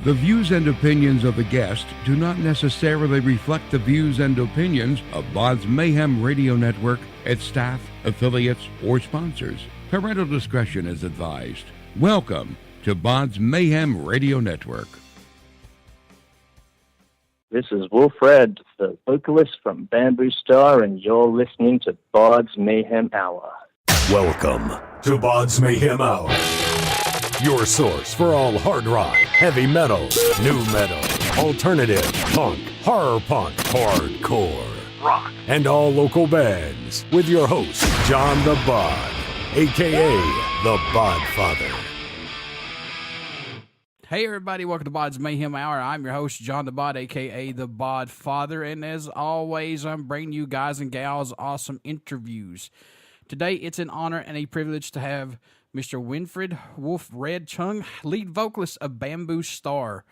The views and opinions of the guest do not necessarily reflect the views and opinions of BODS Mayhem Radio Network, its staff, affiliates, or sponsors. Parental discretion is advised. Welcome to BODS Mayhem Radio Network. This is Wilfred, the vocalist from Bamboo Star, and you're listening to BODS Mayhem Hour. Welcome to BODS Mayhem Hour, your source for all hard rock, heavy metal, new metal, alternative, punk, horror punk, hardcore, rock, and all local bands, with your host, John the Bod, a.k.a. the Bodfather. Hey everybody, welcome to BODS Mayhem Hour. I'm your host, John the Bod, a.k.a. the Bodfather, and as always, I'm bringing you guys and gals awesome interviews. Today, it's an honor and a privilege to have Mr. Wilfred Wolf Red Chung, lead vocalist of Bamboo Star.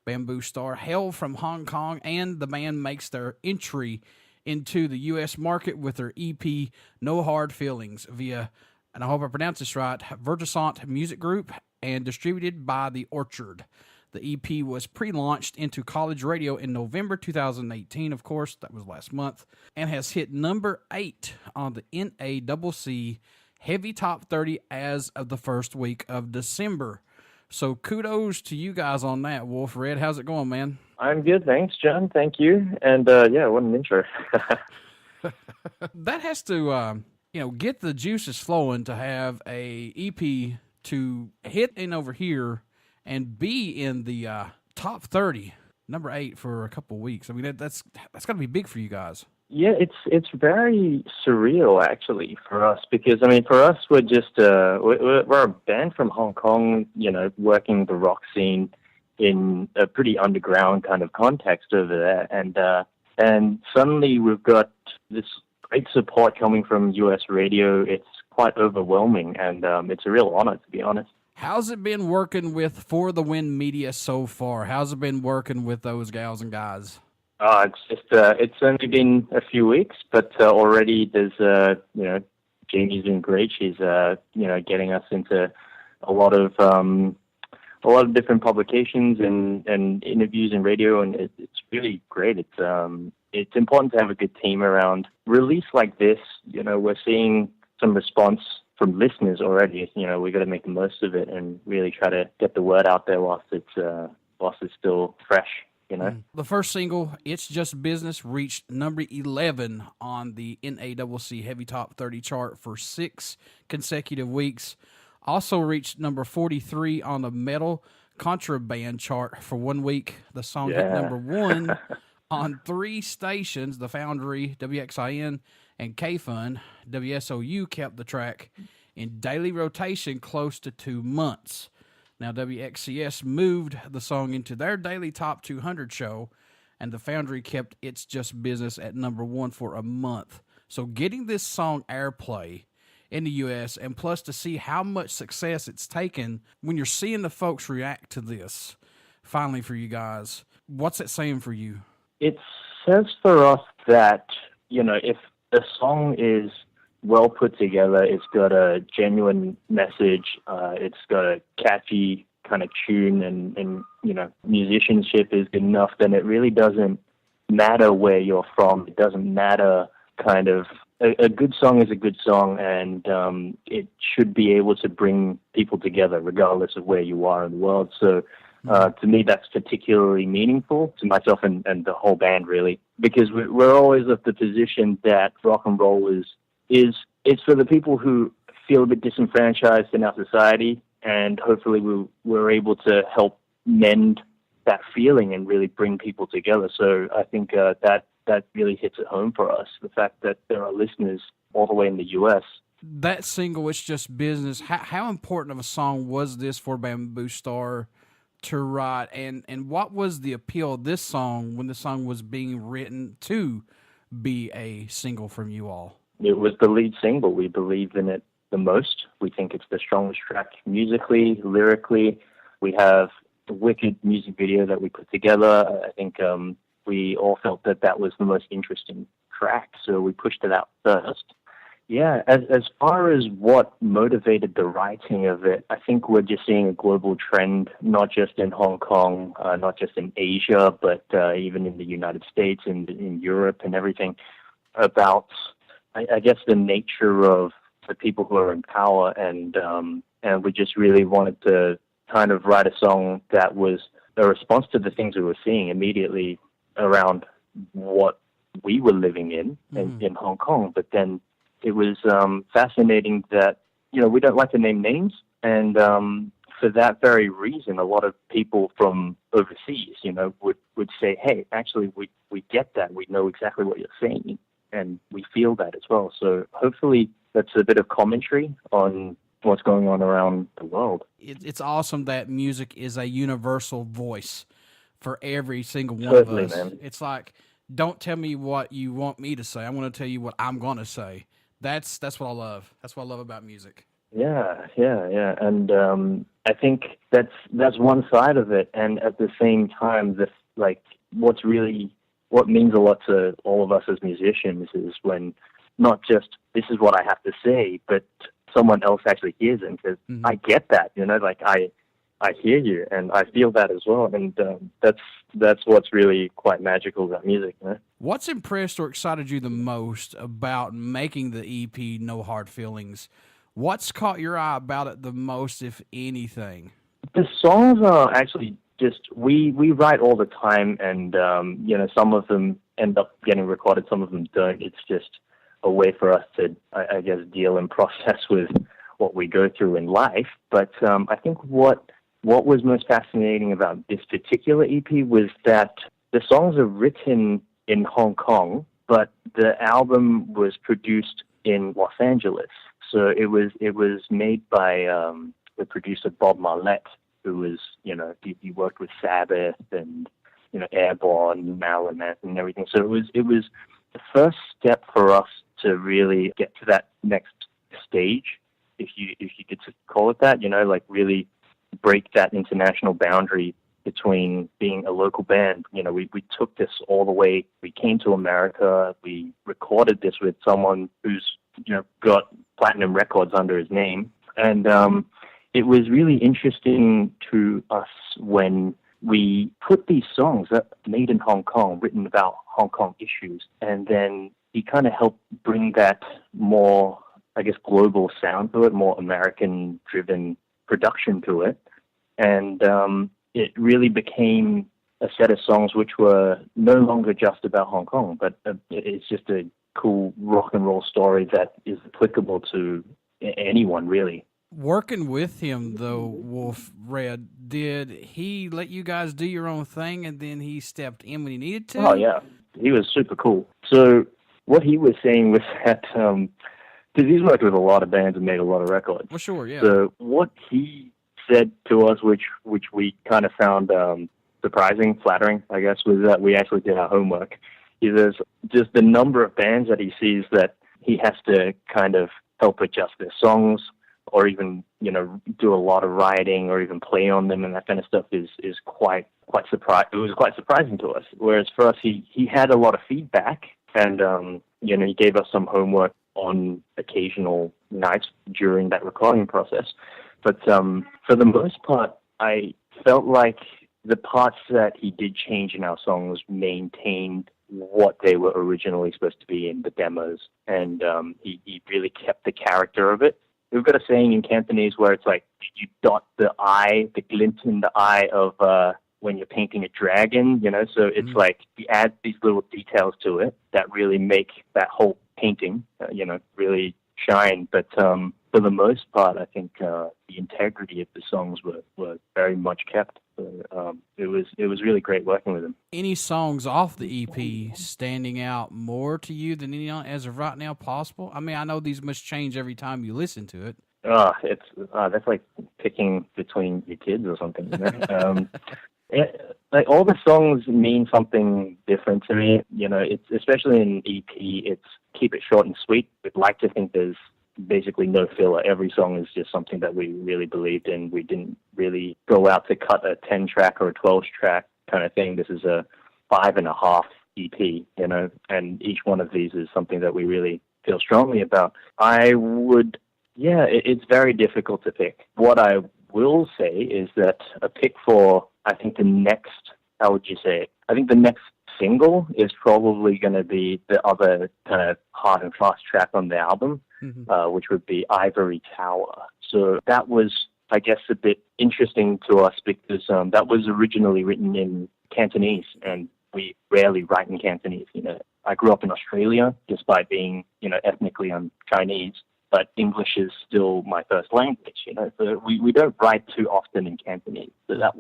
Bamboo Star hail from Hong Kong, and the band makes their entry into the U.S. market with their EP, No Hard Feelings, via, and I hope I pronounce this right, Vertusent Music Group, and distributed by The Orchard. The EP was pre-launched into college radio in November 2018, of course, that was last month, and has hit number 8 on the NACC Heavy Top 30 as of the first week of December. So kudos to you guys on that, Wolf Red. How's it going, man? I'm good, thanks, John. Thank you. And yeah, what an intro. That has to, get the juices flowing to have a EP to hit in over here and be in the top 30, number 8 for a couple of weeks. I mean, that's got to be big for you guys. Yeah, it's very surreal actually for us because I mean for us we're just we're a band from Hong Kong, working the rock scene in a pretty underground kind of context over there, and suddenly we've got this great support coming from U.S. radio. It's quite overwhelming, and it's a real honor, to be honest. How's it been working with For the Win Media so far? How's it been working with those gals and guys? It's only been a few weeks, but already there's, Jamie's been great. She's, getting us into a lot of different publications and interviews and radio, and it's really great. It's important to have a good team around. Release like this, we're seeing some response from listeners already. We got to make the most of it and really try to get the word out there whilst it's still fresh. The first single, It's Just Business, reached number 11 on the NACC Heavy Top 30 chart for 6 consecutive weeks. Also reached number 43 on the Metal Contraband chart for 1 week. The song hit number 1 on 3 stations. The Foundry, WXIN, and KFUN, WSOU, kept the track in daily rotation close to 2 months. Now, WXCS moved the song into their daily top 200 show, and the Foundry kept It's Just Business at number 1 for a month. So getting this song airplay in the U.S., and plus to see how much success it's taken when you're seeing the folks react to this, finally for you guys, what's it saying for you? It says for us that, if a song is well put together, it's got a genuine message, it's got a catchy kind of tune, and musicianship is good enough, then it really doesn't matter where you're from. It doesn't matter kind of, a good song is a good song, and it should be able to bring people together regardless of where you are in the world. So to me, that's particularly meaningful to myself and the whole band, really, because we're always of the position that rock and roll it's for the people who feel a bit disenfranchised in our society, and hopefully we're able to help mend that feeling and really bring people together. So I think that really hits it home for us, the fact that there are listeners all the way in the U.S. That single, It's Just Business, how important of a song was this for Bamboo Star to write, and what was the appeal of this song when the song was being written to be a single from you all? It was the lead single. We believe in it the most. We think it's the strongest track musically, lyrically. We have a wicked music video that we put together. I think we all felt that was the most interesting track, so we pushed it out first. Yeah, as far as what motivated the writing of it, I think we're just seeing a global trend, not just in Hong Kong, not just in Asia, but even in the United States and in Europe and everything, about, I guess, the nature of the people who are in power, and we just really wanted to kind of write a song that was a response to the things we were seeing immediately around what we were living in Hong Kong, but then it was fascinating that, we don't like to name names, and for that very reason, a lot of people from overseas, would say, hey, actually, we get that. We know exactly what you're saying, and we feel that as well. So hopefully that's a bit of commentary on what's going on around the world. It's awesome that music is a universal voice for every single one of us. Man. It's like, don't tell me what you want me to say. I'm going to tell you what I'm going to say. That's what I love. That's what I love about music. Yeah. And I think that's one side of it. And at the same time, what means a lot to all of us as musicians is when not just this is what I have to say, but someone else actually hears it and says, I get that, I hear you and I feel that as well. And that's what's really quite magical about music. What's impressed or excited you the most about making the EP No Hard Feelings? What's caught your eye about it the most, if anything? The songs are actually just, we write all the time, and, some of them end up getting recorded, some of them don't. It's just a way for us to, I guess, deal and process with what we go through in life. But I think what was most fascinating about this particular EP was that the songs are written in Hong Kong, but the album was produced in Los Angeles. So it was made by the producer Bob Marlette, who was, he worked with Sabbath and, Airborne, Marilyn Manson and everything. So it was the first step for us to really get to that next stage, if you could call it that, really break that international boundary between being a local band. We took this all the way. We came to America. We recorded this with someone who's, got platinum records under his name. And it was really interesting to us when we put these songs that made in Hong Kong, written about Hong Kong issues, and then he kind of helped bring that more, I guess, global sound to it, more American-driven production to it. And it really became a set of songs which were no longer just about Hong Kong, but it's just a cool rock and roll story that is applicable to anyone, really. Working with him, though, Wolf Red, did he let you guys do your own thing and then he stepped in when he needed to? Oh, yeah. He was super cool. So what he was saying was that, because he's worked with a lot of bands and made a lot of records. Well, sure, yeah. So what he said to us, which we kind of found surprising, flattering, I guess, was that we actually did our homework. He says just the number of bands that he sees that he has to kind of help adjust their songs, or even, do a lot of writing or even play on them and that kind of stuff is quite surprising. It was quite surprising to us. Whereas for us, he had a lot of feedback, and, he gave us some homework on occasional nights during that recording process. But for the most part, I felt like the parts that he did change in our songs maintained what they were originally supposed to be in the demos. And he really kept the character of it. We've got a saying in Cantonese where it's like, you dot the glint in the eye of when you're painting a dragon, so it's like you add these little details to it that really make that whole painting, really shine. But for the most part, I think the integrity of the songs were very much kept. It was really great working with him. Any songs off the EP standing out more to you than any as of right now possible? I mean, I know these must change every time you listen to it. That's like picking between your kids or something. Like all the songs mean something different to me. It's especially in EP. It's keep it short and sweet. We'd like to think there's basically no filler. Every song is just something that we really believed in. We didn't really go out to cut a 10-track or a 12-track kind of thing. This is a 5.5 EP, and each one of these is something that we really feel strongly about. It's very difficult to pick. What I will say is that a pick for, I think the next single is probably going to be the other kind of hard and fast track on the album, which would be Ivory Tower. So that was, I guess, a bit interesting to us because that was originally written in Cantonese, and we rarely write in Cantonese. I grew up in Australia, despite being, ethnically I'm Chinese, but English is still my first language, so we don't write too often in Cantonese. So that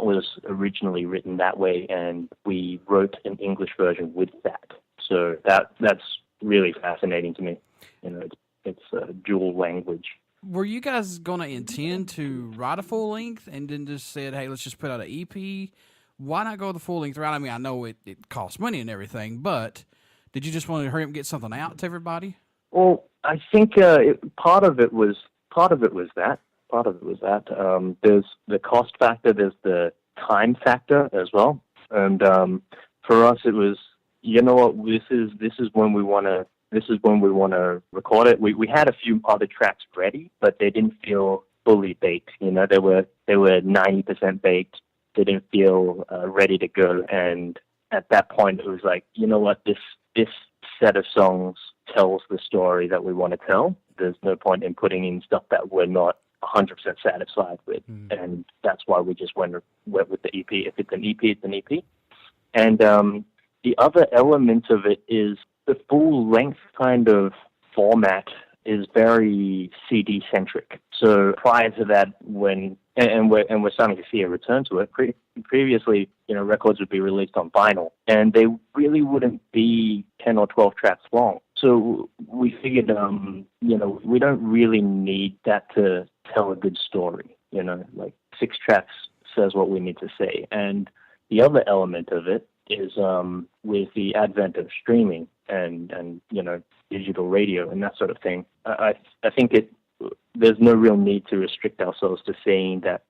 was originally written that way, and we wrote an English version with that. So that's really fascinating to me. It's a dual language. Were you guys going to intend to write a full length and then just said, hey, let's just put out an EP? Why not go the full length route? I mean, I know it costs money and everything, but did you just want to hurry up and get something out to everybody? Well, I think part of it was that. There's the cost factor, there's the time factor as well. And for us, it was, this is when we want to record it. We had a few other tracks ready, but they didn't feel fully baked. They were 90% baked. They didn't feel ready to go. And at that point, it was like, this set of songs tells the story that we want to tell. There's no point in putting in stuff that we're not 100% satisfied with. And that's why we just went with the EP. If it's an EP, it's an EP. And the other element of it is the full-length kind of format is very CD-centric. So prior to that, we're starting to see a return to it. Previously, records would be released on vinyl, and they really wouldn't be 10 or 12 tracks long. So we figured, we don't really need that to tell a good story. Like 6 tracks says what we need to say. And the other element of it is with the advent of streaming and digital radio and that sort of thing, I think there's no real need to restrict ourselves to saying that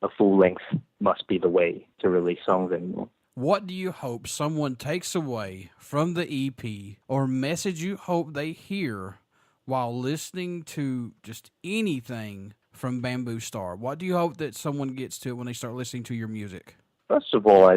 a full length must be the way to release songs anymore. What do you hope someone takes away from the EP, or message you hope they hear while listening to just anything from Bamboo Star? What do you hope that someone gets to when they start listening to your music? First of all,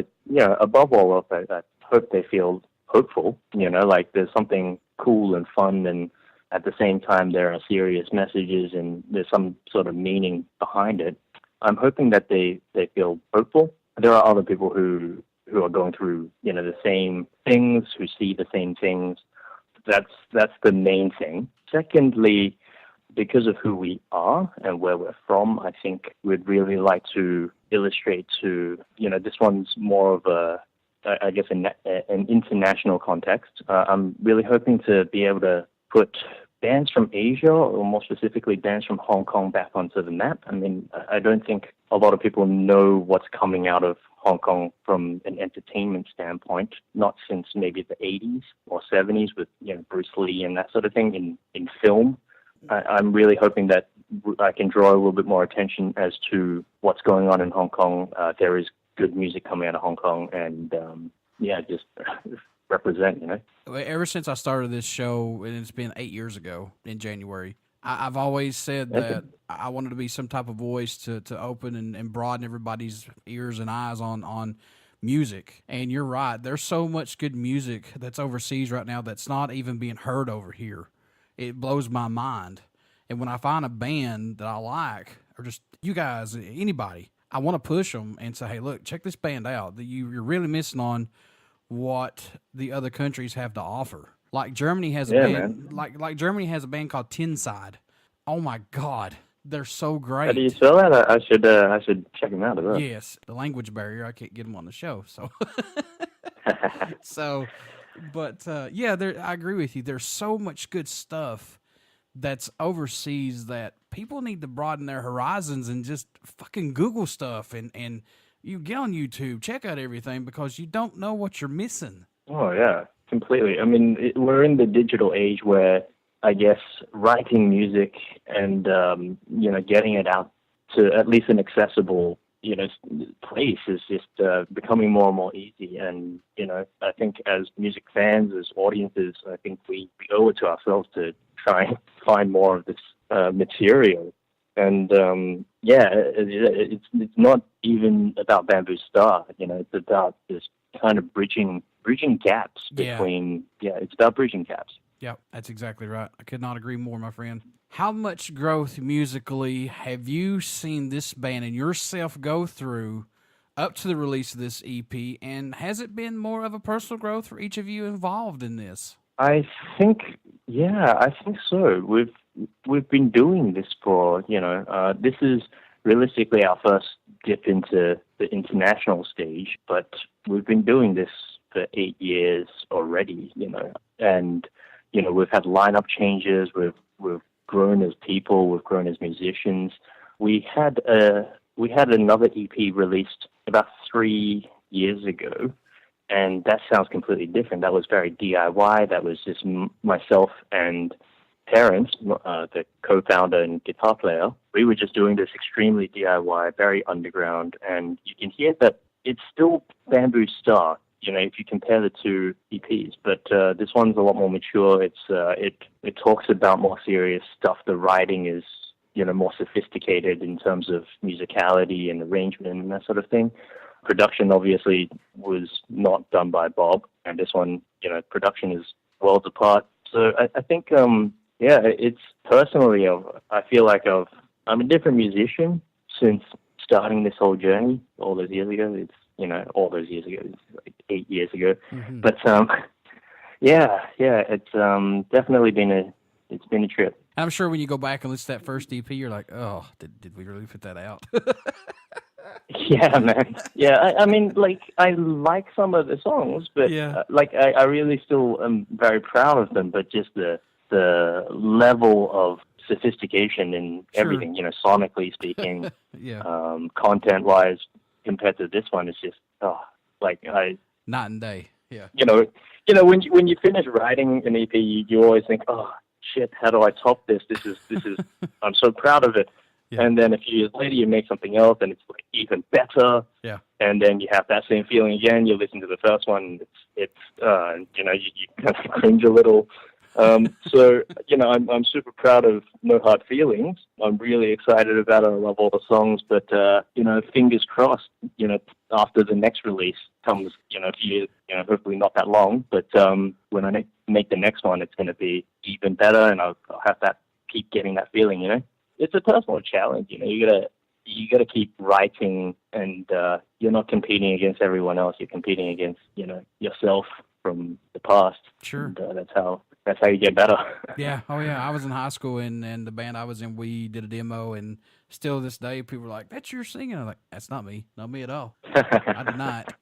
above all else, I hope they feel hopeful, like there's something cool and fun, and at the same time there are serious messages and there's some sort of meaning behind it. I'm hoping that they feel hopeful. There are other people who are going through, the same things, who see the same things. That's the main thing. Secondly, because of who we are and where we're from, I think we'd really like to illustrate to, this one's more of an international context. I'm really hoping to be able to put bands from Asia, or more specifically bands from Hong Kong, back onto the map. I mean, I don't think a lot of people know what's coming out of Hong Kong from an entertainment standpoint, not since maybe the 80s or 70s with, Bruce Lee and that sort of thing in film. I'm really hoping that I can draw a little bit more attention as to what's going on in Hong Kong. There is good music coming out of Hong Kong, and just represent, Ever since I started this show, and it's been 8 years ago in January, I've always said that I wanted to be some type of voice to open and broaden everybody's ears and eyes on music. And you're right, there's so much good music that's overseas right now that's not even being heard over here. It blows my mind. And when I find a band that I like, or just you guys, anybody, I want to push them and say, hey, look, check this band out. You're really missing on what the other countries have to offer. Like Germany has a band, like Germany has a band called Tinside. Oh my God, they're so great. How do you spell that? I should check them out as well. Yes, the language barrier. I can't get them on the show. So, I agree with you. There's so much good stuff that's overseas that people need to broaden their horizons and just fucking Google stuff and you get on YouTube, check out everything, because you don't know what you're missing. Oh, yeah, completely. I mean, we're in the digital age where I guess writing music and, getting it out to at least an accessible place is just becoming more and more easy. And, I think as music fans, as audiences, I think we owe it to ourselves to try and find more of this material. And, it's not even about Bamboo Star, it's about this kind of bridging gaps between, it's about bridging gaps. Yeah, that's exactly right. I could not agree more, my friend. How much growth musically have you seen this band and yourself go through up to the release of this EP, and has it been more of a personal growth for each of you involved in this? I think so. We've been doing this for, this is realistically our first dip into the international stage, but we've been doing this for 8 years already, and, we've had lineup changes, we've grown as people, we've grown as musicians. We had another EP released about 3 years ago, and that sounds completely different. That was very DIY. That was just myself and Terrence, the co-founder and guitar player. We were just doing this extremely DIY, very underground, and you can hear that it's still Bamboo Star, if you compare the two EPs. But this one's a lot more mature. It talks about more serious stuff. The writing is, more sophisticated in terms of musicality and arrangement and that sort of thing. Production obviously was not done by Bob, and this one, production is worlds apart. So I think, it's personally, I feel like I'm a different musician since starting this whole journey all those years ago. It's, all those years ago, it's like 8 years ago. Mm-hmm. But, it's definitely been a trip. I'm sure when you go back and listen to that first EP, you're like, oh, did we really put that out? Yeah, man. Yeah, I mean, I like some of the songs, but I really still am very proud of them. But just the level of sophistication in everything, sonically speaking, content-wise, compared to this one, it's just night and day. Yeah. When you finish writing an EP, you always think, oh shit, how do I top this? This is I'm so proud of it. Yeah. And then a few years later, you make something else, and it's even better. Yeah. And then you have that same feeling again. You listen to the first one, it's you kind of cringe a little. So I'm super proud of No Hard Feelings. I'm really excited about it. I love all the songs, but fingers crossed. After the next release comes, a few years, hopefully not that long. But when I make the next one, it's going to be even better, and I'll have that keep getting that feeling. It's a personal challenge. You gotta keep writing, and you're not competing against everyone else. You're competing against yourself from the past. Sure. And, that's how you get better. Yeah. Oh yeah. I was in high school, and the band I was in, we did a demo, and still to this day, people were like, "That's your singing." I'm like, "That's not me. Not me at all. I did not."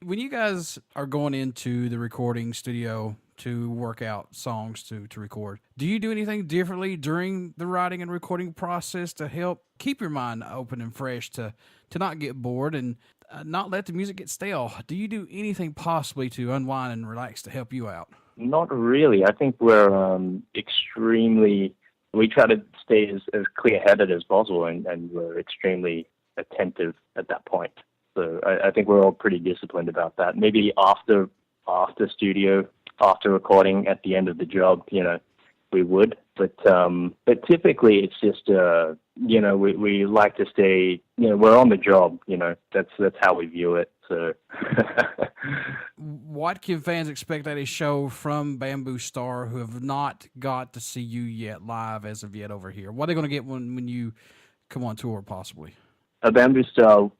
When you guys are going into the recording studio to work out songs to record, do you do anything differently during the writing and recording process to help keep your mind open and fresh, to not get bored and not let the music get stale? Do you do anything possibly to unwind and relax to help you out? Not really. I think we're we try to stay as clear-headed as possible, and we're extremely attentive at that point. So I think we're all pretty disciplined about that. Maybe after studio, after recording, at the end of the job, we would. But typically it's just, we like to stay, we're on the job, that's how we view it. So what can fans expect at a show from Bamboo Star who have not got to see you yet live as of yet over here? What are they going to get when you come on tour, possibly? A Bamboo Star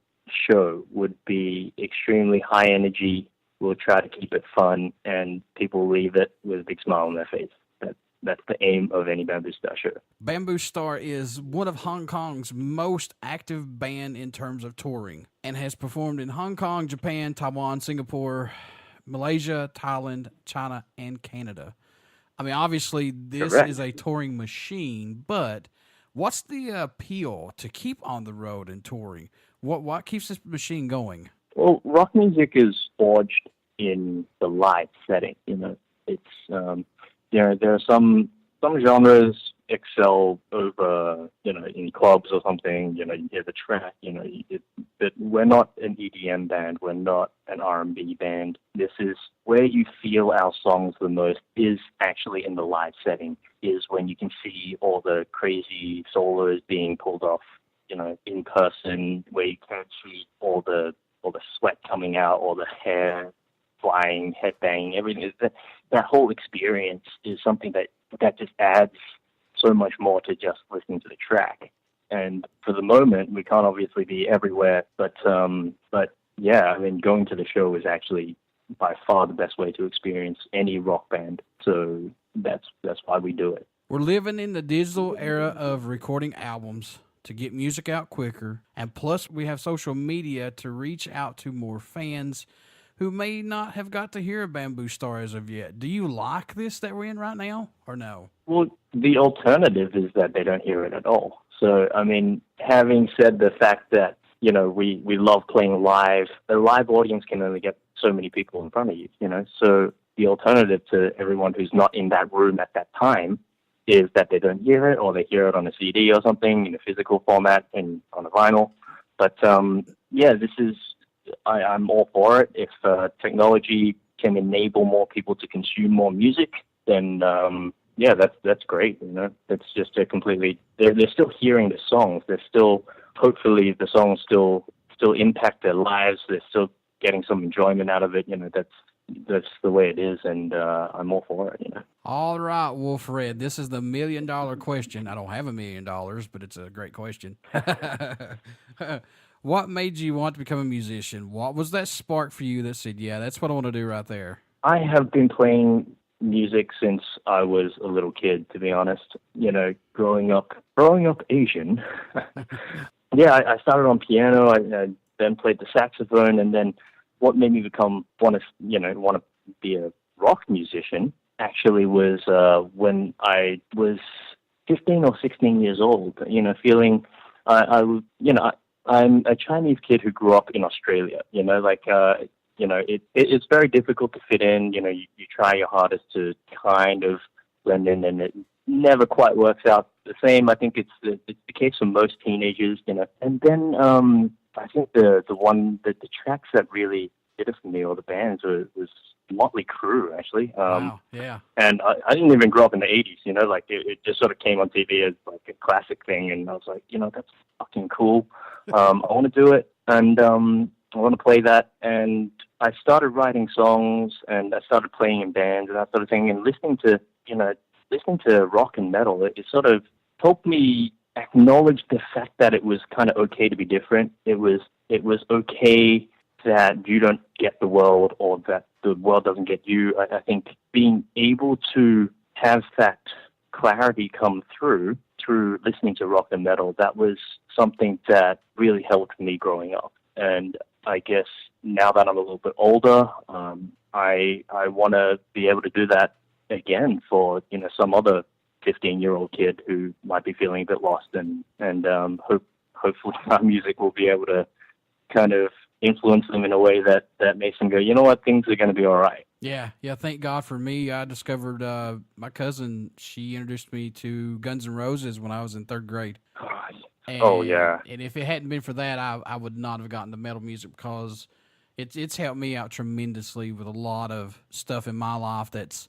show would be extremely high energy. We'll try to keep it fun, and people leave it with a big smile on their face. That's the aim of any Bamboo Star show. Bamboo Star is one of Hong Kong's most active band in terms of touring, and has performed in Hong Kong, Japan, Taiwan, Singapore, Malaysia, Thailand, China, and Canada. I mean, obviously, this is a touring machine, but what's the appeal to keep on the road and touring? What keeps this machine going? Well, rock music is forged in the live setting. It's there are some genres excel over, in clubs or something. You hear the track. But we're not an EDM band. We're not an R&B band. This is where you feel our songs the most is actually in the live setting, is when you can see all the crazy solos being pulled off, in person, where you can't see all the sweat coming out, all the hair flying, headbanging, everything. That whole experience is something that just adds so much more to just listening to the track. And for the moment, we can't obviously be everywhere, but yeah, I mean, going to the show is actually by far the best way to experience any rock band. So that's why we do it. We're living in the digital era of recording albums to get music out quicker, and plus we have social media to reach out to more fans who may not have got to hear a Bamboo Star as of yet. Do you like this that we're in right now, or no? Well, the alternative is that they don't hear it at all. So, I mean, having said the fact that, we love playing live, a live audience can only get so many people in front of you, So the alternative to everyone who's not in that room at that time is that they don't hear it, or they hear it on a CD or something in a physical format and on a vinyl. But, yeah, I'm all for it. If technology can enable more people to consume more music, then yeah, that's great. That's just a completely. They're still hearing the songs. They're still, hopefully, the songs still impact their lives. They're still getting some enjoyment out of it. That's the way it is, and I'm all for it. All right, Wilfred. This is the $1 million question. I don't have $1 million, but it's a great question. What made you want to become a musician? What was that spark for you that said, yeah, that's what I want to do right there? I have been playing music since I was a little kid, to be honest. Growing up Asian. Yeah, I started on piano. I then played the saxophone, and then what made me want to be a rock musician actually was when I was 15 or 16 years old. Feeling I'm a Chinese kid who grew up in Australia. It's very difficult to fit in. You try your hardest to kind of blend in, and it never quite works out the same. I think it's the case for most teenagers. And then I think the tracks that really did it for me, or the bands, was Motley Crue, actually. Wow, yeah. And I didn't even grow up in the 80s, it just sort of came on TV as like a classic thing, and I was like, that's fucking cool. I want to do it, and I want to play that. And I started writing songs, and I started playing in bands and that sort of thing, and listening to rock and metal. It sort of helped me acknowledge the fact that it was kind of okay to be different. It was okay that you don't get the world, or that the world doesn't get you. I think being able to have that clarity come through listening to rock and metal, that was something that really helped me growing up. And I guess now that I'm a little bit older, I want to be able to do that again for some other 15-year-old kid who might be feeling a bit lost, and hopefully our music will be able to kind of influence them in a way that makes them go, you know what, things are going to be all right. Yeah. Thank God for me. I discovered my cousin. She introduced me to Guns N' Roses when I was in third grade. Yeah. And if it hadn't been for that, I would not have gotten to metal music, because it's helped me out tremendously with a lot of stuff in my life that's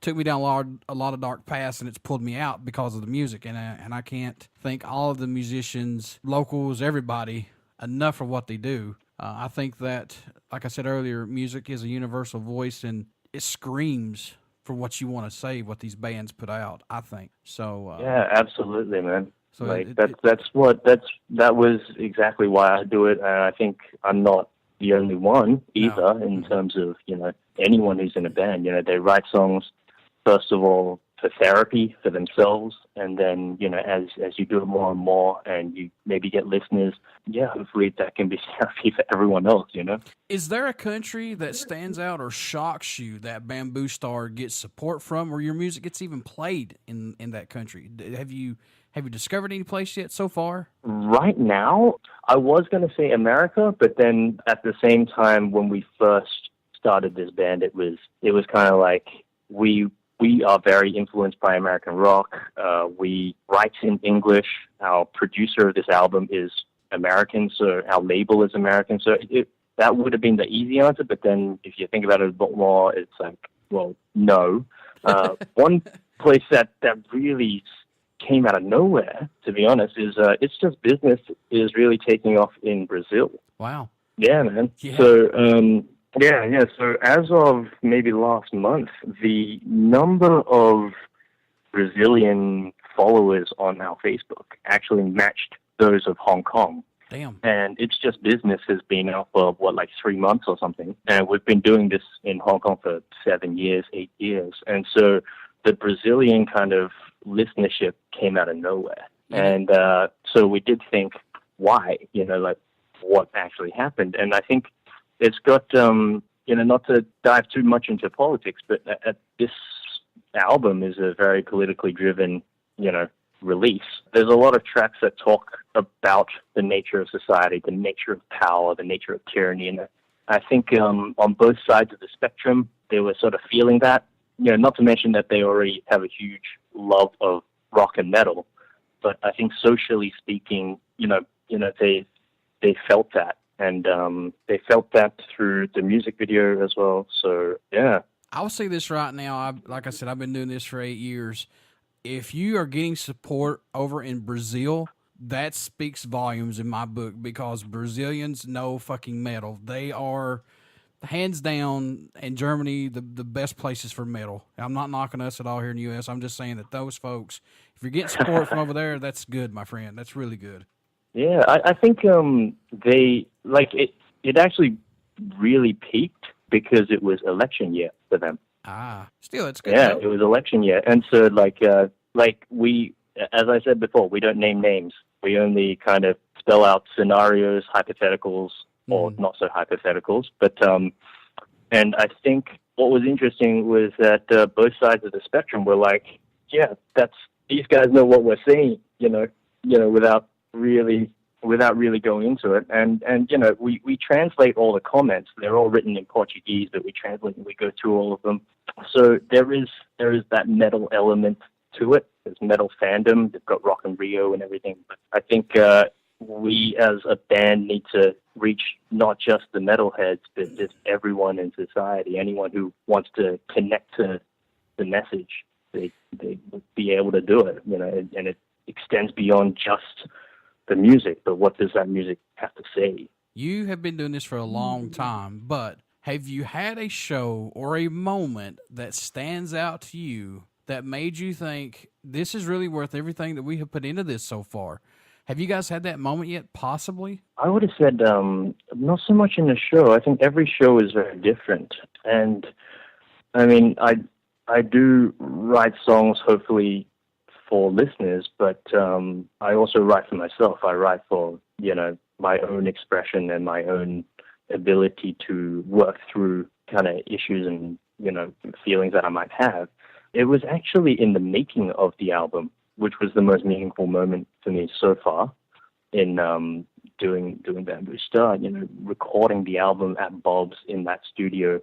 took me down a lot of dark paths, and it's pulled me out because of the music. And I can't thank all of the musicians, locals, everybody enough for what they do. I think that, like I said earlier, music is a universal voice, and it screams for what you want to say, what these bands put out, I think. So yeah, absolutely, man. So that was exactly why I do it, and I think I'm not the only one either. No. In terms of anyone who's in a band, they write songs first of all for therapy for themselves, and then as you do it more and more, and you maybe get listeners, hopefully that can be therapy for everyone else. Is there a country that stands out or shocks you that Bamboo Star gets support from, or your music gets even played in that country? Have you discovered any place yet so far? Right now, I was going to say America, but then at the same time, when we first started this band, it was kind of like we we are very influenced by American rock. We write in English. Our producer of this album is American, so our label is American. So that would have been the easy answer, but then if you think about it a bit more, it's like, well, no. One place that really came out of nowhere, to be honest, is It's Just Business is really taking off in Brazil. Wow. Yeah, man. Yeah. So, So as of maybe last month, the number of Brazilian followers on our Facebook actually matched those of Hong Kong. Damn. And It's Just Business has been out for, 3 months or something. And we've been doing this in Hong Kong for 7 years, 8 years. And so the Brazilian kind of listenership came out of nowhere. And so we did think, why? What actually happened? And I think it's got, not to dive too much into politics, but this album is a very politically driven, release. There's a lot of tracks that talk about the nature of society, the nature of power, the nature of tyranny. And I think on both sides of the spectrum, they were sort of feeling that. Not to mention that they already have a huge love of rock and metal. But I think socially speaking, they felt that. And they felt that through the music video as well. So, yeah. I'll say this right now. Like I said, I've been doing this for 8 years. If you are getting support over in Brazil, that speaks volumes in my book, because Brazilians know fucking metal. They are, hands down, in Germany, the best places for metal. I'm not knocking us at all here in the U.S. I'm just saying that those folks, if you're getting support from over there, that's good, my friend. That's really good. Yeah, I think it actually really peaked because it was election year for them. Still, it's good. Yeah, it was election year. And so, we, as I said before, we don't name names. We only kind of spell out scenarios, hypotheticals, or not so hypotheticals. But, and I think what was interesting was that both sides of the spectrum were like, yeah, these guys know what we're saying, without really going into it. And we translate all the comments. They're all written in Portuguese, but we translate and we go through all of them. So there is that metal element to it. There's metal fandom. They've got Rock in Rio and everything. But I think we as a band need to reach not just the metalheads, but just everyone in society. Anyone who wants to connect to the message, they would be able to do it. And it extends beyond just the music, but what does that music have to say? You have been doing this for a long time, but have you had a show or a moment that stands out to you that made you think, this is really worth everything that we have put into this so far? Have you guys had that moment yet, possibly? I would have said not so much in the show. I think every show is very different. And, I mean, I do write songs, hopefully, for listeners, but I also write for myself. I write for, my own expression and my own ability to work through kind of issues and, feelings that I might have. It was actually in the making of the album, which was the most meaningful moment for me so far in doing Bamboo Star, recording the album at BODS in that studio.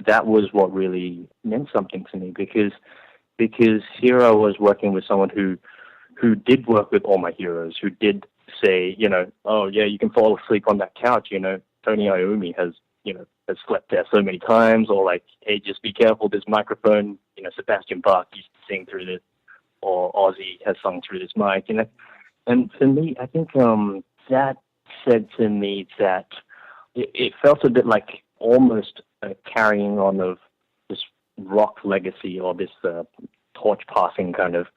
That was what really meant something to me, because here I was working with someone who did work with all my heroes, who did say, oh yeah, you can fall asleep on that couch, Tony Iommi has slept there so many times, or like, hey, just be careful, this microphone, Sebastian Bach used to sing through this, or Ozzy has sung through this mic, And for me, I think that said to me that it felt a bit like almost a carrying on of this rock legacy, or this torch passing kind of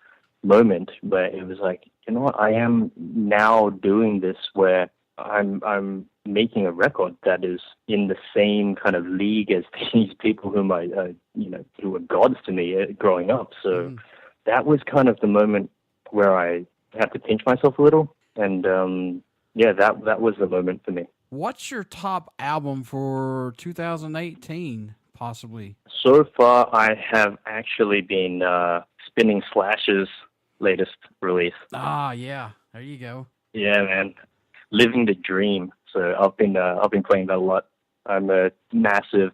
moment, where it was like, what, I am now doing this where I'm making a record that is in the same kind of league as these people whom who were gods to me growing up. So that was kind of the moment where I had to pinch myself a little, and that was the moment for me. What's your top album for 2018, possibly? So far, I have actually been spinning Slash's latest release. Yeah. There you go. Yeah, man. Living the Dream. So I've been playing that a lot. I'm a massive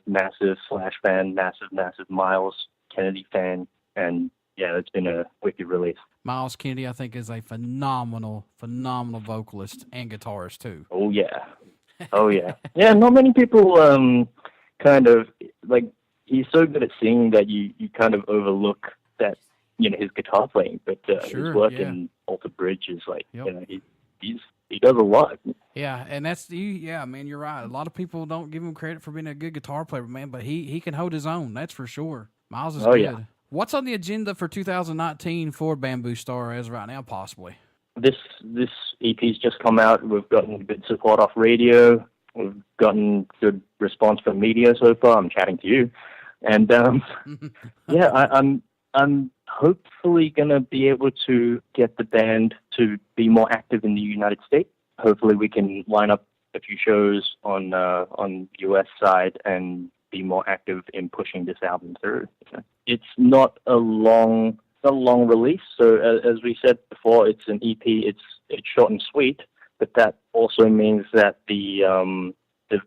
Slash fan, massive Miles Kennedy fan. And yeah, it's been a wicked release. Miles Kennedy, I think, is a phenomenal vocalist and guitarist too. Oh yeah. Yeah, not many people kind of like, he's so good at singing that you kind of overlook that, his guitar playing, but his work in Alter Bridge is like, he does a lot. Yeah, and that's man, you're right. A lot of people don't give him credit for being a good guitar player, man, but he can hold his own, that's for sure. Miles is good. Yeah. What's on the agenda for 2019 for Bamboo Star as right now, possibly? This EP's just come out. We've gotten good support off radio. We've gotten good response from media so far. I'm chatting to you, and I'm hopefully gonna be able to get the band to be more active in the United States. Hopefully, we can line up a few shows on US side and be more active in pushing this album through. It's not a long release, so as we said before, it's an EP. It's short and sweet, but that also means that the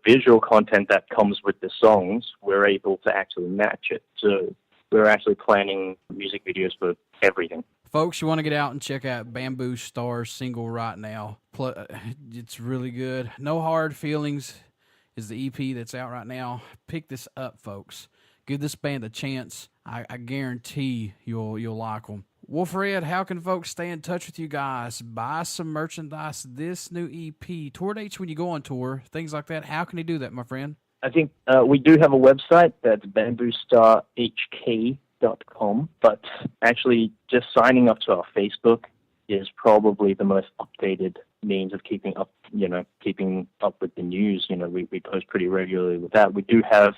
visual content that comes with the songs, we're able to actually match it. So we're actually planning music videos for everything. Folks, you want to get out and check out Bamboo Star's single right now. It's really good. No Hard Feelings is the EP that's out right now. Pick this up, folks. Give this band a chance. I guarantee you'll like them. Wilfred, how can folks stay in touch with you guys? Buy some merchandise, this new EP, tour dates when you go on tour, things like that. How can they do that, my friend? I think we do have a website that's bamboostarhk.com, but actually just signing up to our Facebook is probably the most updated means of keeping up with the news. We post pretty regularly with that. We do have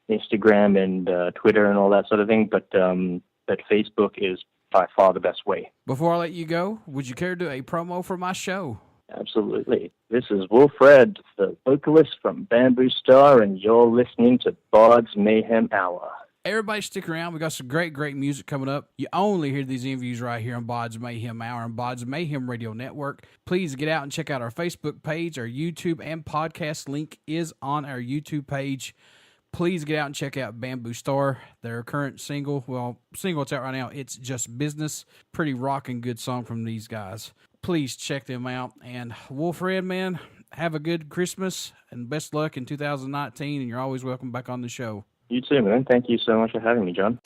Instagram and Twitter and all that sort of thing, but Facebook is by far the best way. Before I let you go, would you care to do a promo for my show? Absolutely. This is Wilfred, the vocalist from Bamboo Star, and you're listening to BODS Mayhem Hour. Everybody stick around. We got some great music coming up. You only hear these interviews right here on BODS Mayhem Hour and BODS Mayhem Radio Network. Please get out and check out our Facebook page. Our YouTube and podcast link is on our YouTube page. Please get out and check out Bamboo Star, their current single it's out right now. It's Just Business. Pretty rocking good song from these guys. Please check them out. And Wilfred, man, have a good Christmas and best luck in 2019. And you're always welcome back on the show. You too, man. Thank you so much for having me, John.